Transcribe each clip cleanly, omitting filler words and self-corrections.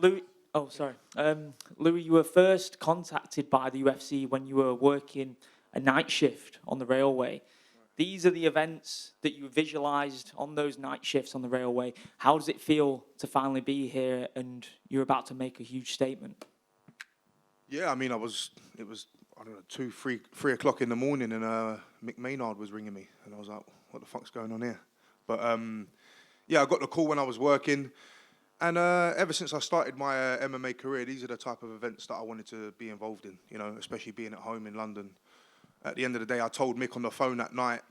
Louie, oh, sorry. Louie, you were first contacted by the UFC when you were working a night shift on the railway. These are the events that you visualized on those night shifts on the railway. How does it feel to finally be here and you're about to make a huge statement? Yeah, I mean, it was, I don't know, 3 o'clock in the morning, and Mick Maynard was ringing me, and I was like, what the fuck's going on here? But yeah, I got the call when I was working, and ever since I started my MMA career, these are the type of events that I wanted to be involved in, you know, especially being at home in London. At the end of the day, I told Mick on the phone that night,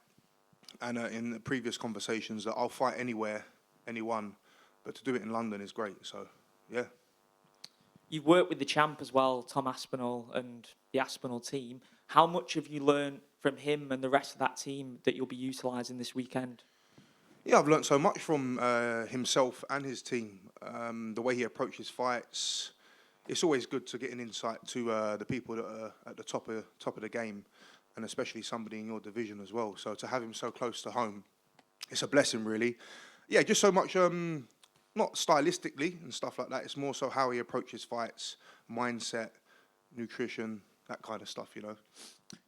and in the previous conversations, that I'll fight anywhere, anyone, but to do it in London is great, so yeah. You've worked with the champ as well, Tom Aspinall, and the Aspinall team. How much have you learned from him and the rest of that team that you'll be utilising this weekend? Yeah, I've learned so much from himself and his team. The way he approaches fights. It's always good to get an insight to the people that are at the top of the game, and especially somebody in your division as well. So to have him so close to home, it's a blessing, really. Yeah, just so much, not stylistically and stuff like that. It's more so how he approaches fights, mindset, nutrition, that kind of stuff, you know.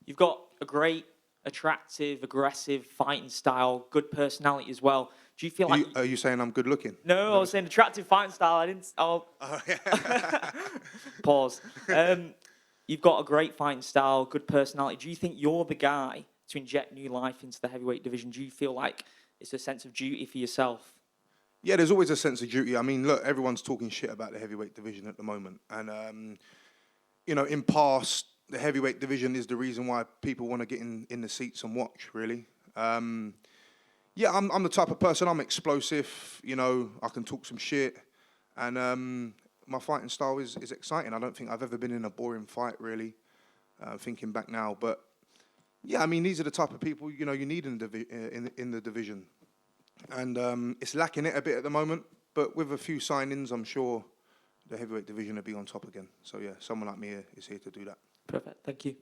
You've got a great, attractive, aggressive fighting style, good personality as well. Do you feel like... Are you saying I'm good looking? No, I was saying attractive fighting style. I didn't... Oh, Yeah. Pause. You've got a great fighting style, good personality. Do you think you're the guy to inject new life into the heavyweight division? Do you feel like it's a sense of duty for yourself? Yeah, there's always a sense of duty. I mean, look, everyone's talking shit about the heavyweight division at the moment. And, you know, in past, the heavyweight division is the reason why people want to get in the seats and watch, really. Yeah, I'm the type of person, I'm explosive, you know, I can talk some shit. And my fighting style is exciting. I don't think I've ever been in a boring fight, really, thinking back now. But, yeah, I mean, these are the type of people, you know, you need in the division. And it's lacking it a bit at the moment, but with a few signings, I'm sure the heavyweight division will be on top again. So yeah, someone like me is here to do that. Perfect, thank you.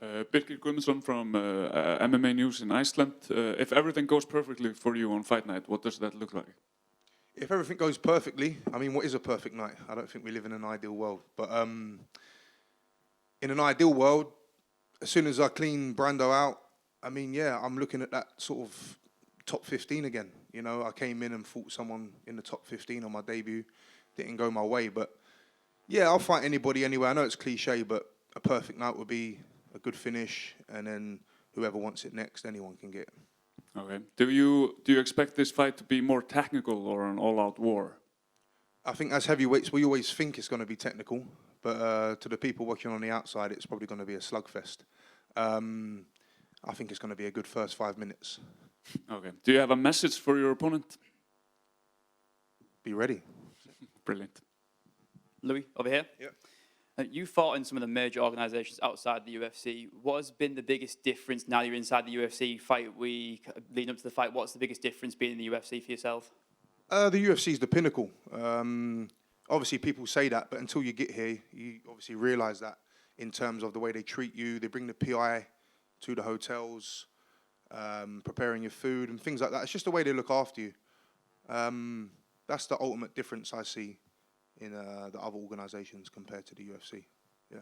Birgir Guðmundsson from MMA News in Iceland. If everything goes perfectly for you on fight night, what does that look like? If everything goes perfectly, I mean, what is a perfect night? I don't think we live in an ideal world. But in an ideal world, as soon as I clean Brando out, I mean, yeah, I'm looking at that sort of top 15 again. You know, I came in and fought someone in the top 15 on my debut. Didn't go my way, but yeah, I'll fight anybody anyway. I know it's cliche, but a perfect night would be a good finish, and then whoever wants it next, anyone can get it. Okay. Do you expect this fight to be more technical or an all-out war? I think as heavyweights, we always think it's going to be technical, but to the people watching on the outside, it's probably going to be a slugfest. I think it's going to be a good first 5 minutes. Okay. Do you have a message for your opponent? Be ready. Brilliant. Louie, over here. Yep. You fought in some of the major organisations outside the UFC. What has been the biggest difference now you're inside the UFC fight week, leading up to the fight? What's the biggest difference being in the UFC for yourself? The UFC is the pinnacle. Obviously, people say that, but until you get here, you obviously realise that in terms of the way they treat you. They bring the PI to the hotels, preparing your food and things like that. It's just the way they look after you. That's the ultimate difference I see in the other organisations compared to the UFC. Yeah.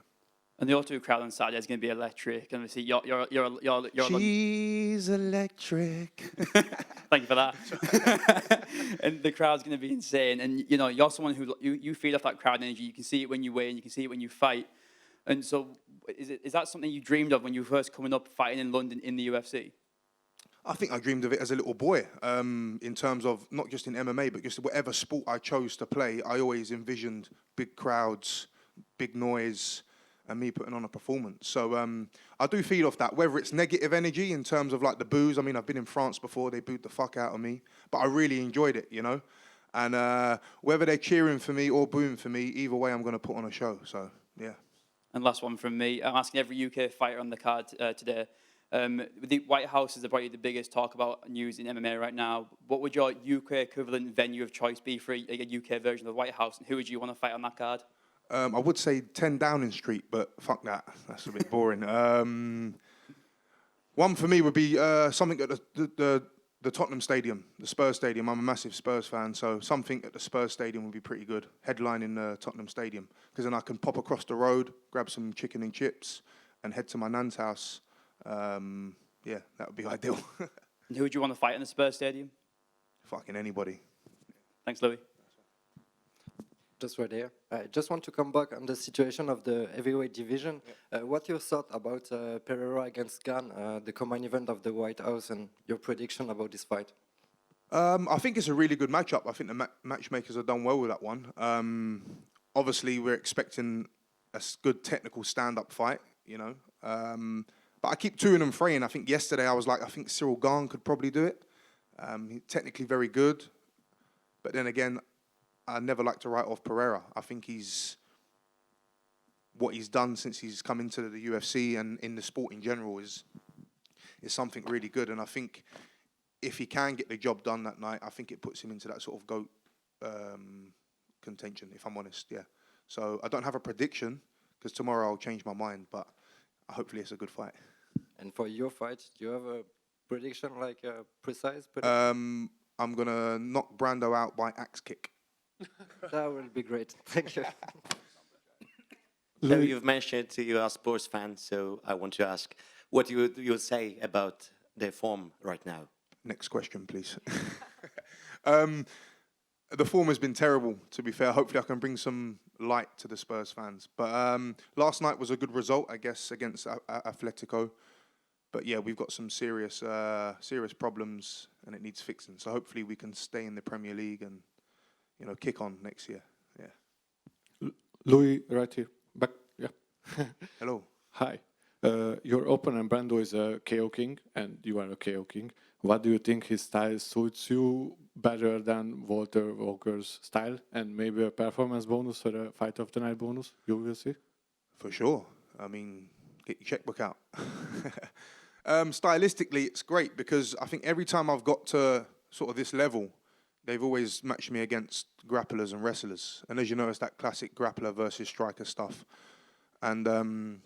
And the O2 crowd on Saturday is going to be electric. And obviously, you're She's electric. Thank you for that. And the crowd's going to be insane. And you know, you're someone who you feed off that crowd energy. You can see it when you win. You can see it when you fight. And so, is that something you dreamed of when you were first coming up fighting in London in the UFC? I think I dreamed of it as a little boy, in terms of not just in MMA, but just whatever sport I chose to play. I always envisioned big crowds, big noise, and me putting on a performance. So I do feed off that, whether it's negative energy in terms of like the boos. I mean, I've been in France before, they booed the fuck out of me, but I really enjoyed it, you know? And whether they're cheering for me or booing for me, either way, I'm going to put on a show, so yeah. And last one from me. I'm asking every UK fighter on the card today. The White House is probably the biggest talk about news in MMA right now. What would your UK equivalent venue of choice be for a UK version of the White House? And who would you want to fight on that card? I would say 10 Downing Street, but fuck that. That's a bit boring. One for me would be something at the The Tottenham Stadium, the Spurs Stadium. I'm a massive Spurs fan, so something at the Spurs Stadium would be pretty good. Headlining the Tottenham Stadium, because then I can pop across the road, grab some chicken and chips, and head to my nan's house. Yeah, that would be ideal. And who would you want to fight in the Spurs Stadium? Fucking anybody. Thanks, Louie. Just right there. I just want to come back on the situation of the heavyweight division. What your thought about Pereira against Gan, the combined event of the White House, and your prediction about this fight? I think it's a really good matchup. I think the matchmakers have done well with that one. Obviously, we're expecting a good technical stand-up fight, you know. But I keep toing and froing. I think yesterday I was like, I think Cyril Gane could probably do it. He's technically very good. But then again, I never like to write off Pereira. I think what he's done since he's come into the UFC and in the sport in general is something really good. And I think if he can get the job done that night, I think it puts him into that sort of GOAT contention, if I'm honest, yeah. So I don't have a prediction, because tomorrow I'll change my mind, but hopefully it's a good fight. And for your fight, do you have a prediction, like a precise prediction? I'm going to knock Brando out by axe kick. That will be great. Thank you. So you've mentioned you are a sports fan, so I want to ask what you'll say about their form right now. Next question, please. The form has been terrible, to be fair. Hopefully I can bring some light to the Spurs fans. But last night was a good result, I guess, against Atletico. But yeah, we've got some serious problems, and it needs fixing. So hopefully we can stay in the Premier League and, you know, kick on next year. Yeah. Louie, right here. Back, yeah. Hello. Hi. Your opponent Brando is a KO king, and you are a KO king. What do you think his style suits you better than Walter Walker's style, and maybe a performance bonus or a fight of the night bonus? You will see. For sure. I mean, get your checkbook out. Stylistically, it's great because I think every time I've got to sort of this level, they've always matched me against grapplers and wrestlers. And as you know, it's that classic grappler versus striker stuff. And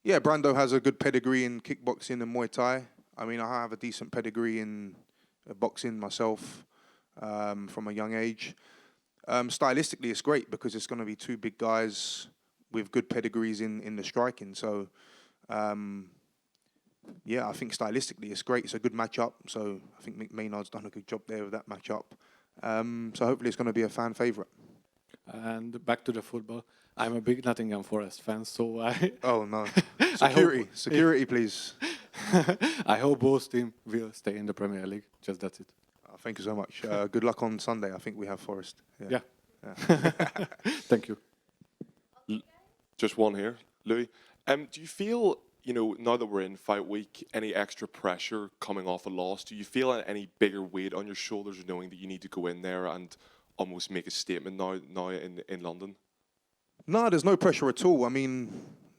yeah, Brando has a good pedigree in kickboxing and Muay Thai. I mean, I have a decent pedigree in boxing myself from a young age. Stylistically, it's great because it's going to be two big guys with good pedigrees in the striking. So, yeah, I think stylistically it's great. It's a good matchup. So I think Mick Maynard's done a good job there with that matchup. So hopefully it's going to be a fan favourite. And back to the football. I'm a big Nottingham Forest fan, so I... Oh, no. Security, Security, please. I hope both teams will stay in the Premier League. Just that's it. Thank you so much. Good luck on Sunday. I think we have Forest. Yeah. Thank you. Just one here, Louis. Do you feel, you know, now that we're in fight week, any extra pressure coming off a loss? Do you feel any bigger weight on your shoulders knowing that you need to go in there and almost make a statement now in London? No, there's no pressure at all. I mean,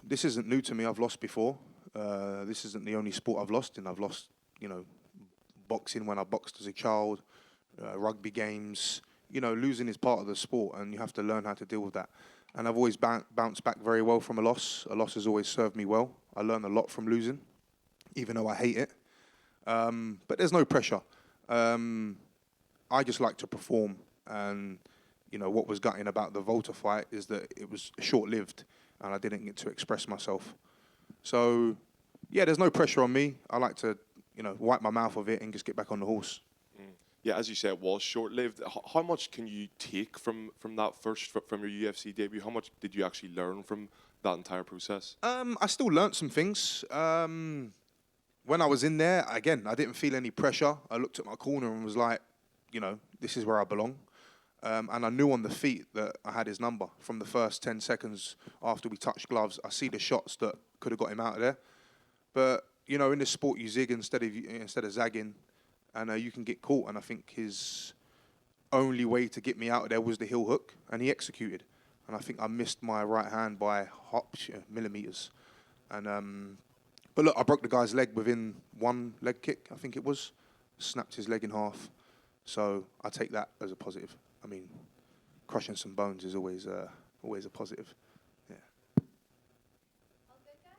this isn't new to me. I've lost before. This isn't the only sport I've lost in. I've lost, you know, boxing when I boxed as a child, rugby games. You know, losing is part of the sport, and you have to learn how to deal with that. And I've always bounced back very well from a loss. A loss has always served me well. I learn a lot from losing, even though I hate it. But there's no pressure. I just like to perform. And, you know, what was gutting about the Volta fight is that it was short-lived, and I didn't get to express myself. So, yeah, there's no pressure on me. I like to, you know, wipe my mouth of it and just get back on the horse. Yeah, as you said, it was short-lived. How much can you take from that from your UFC debut? How much did you actually learn from that entire process? I still learnt some things. When I was in there, again, I didn't feel any pressure. I looked at my corner and was like, you know, this is where I belong. And I knew on the feet that I had his number. From the first 10 seconds after we touched gloves, I see the shots that could have got him out of there. But, you know, in this sport, you zig instead of zagging. And you can get caught, and I think his only way to get me out of there was the heel hook, and he executed. And I think I missed my right hand by millimeters. And but look, I broke the guy's leg within one leg kick, I think it was. Snapped his leg in half. So I take that as a positive. I mean, crushing some bones is always a positive. Yeah. All good, guys?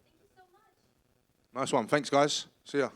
Thank you so much. Nice one. Thanks, guys. See ya.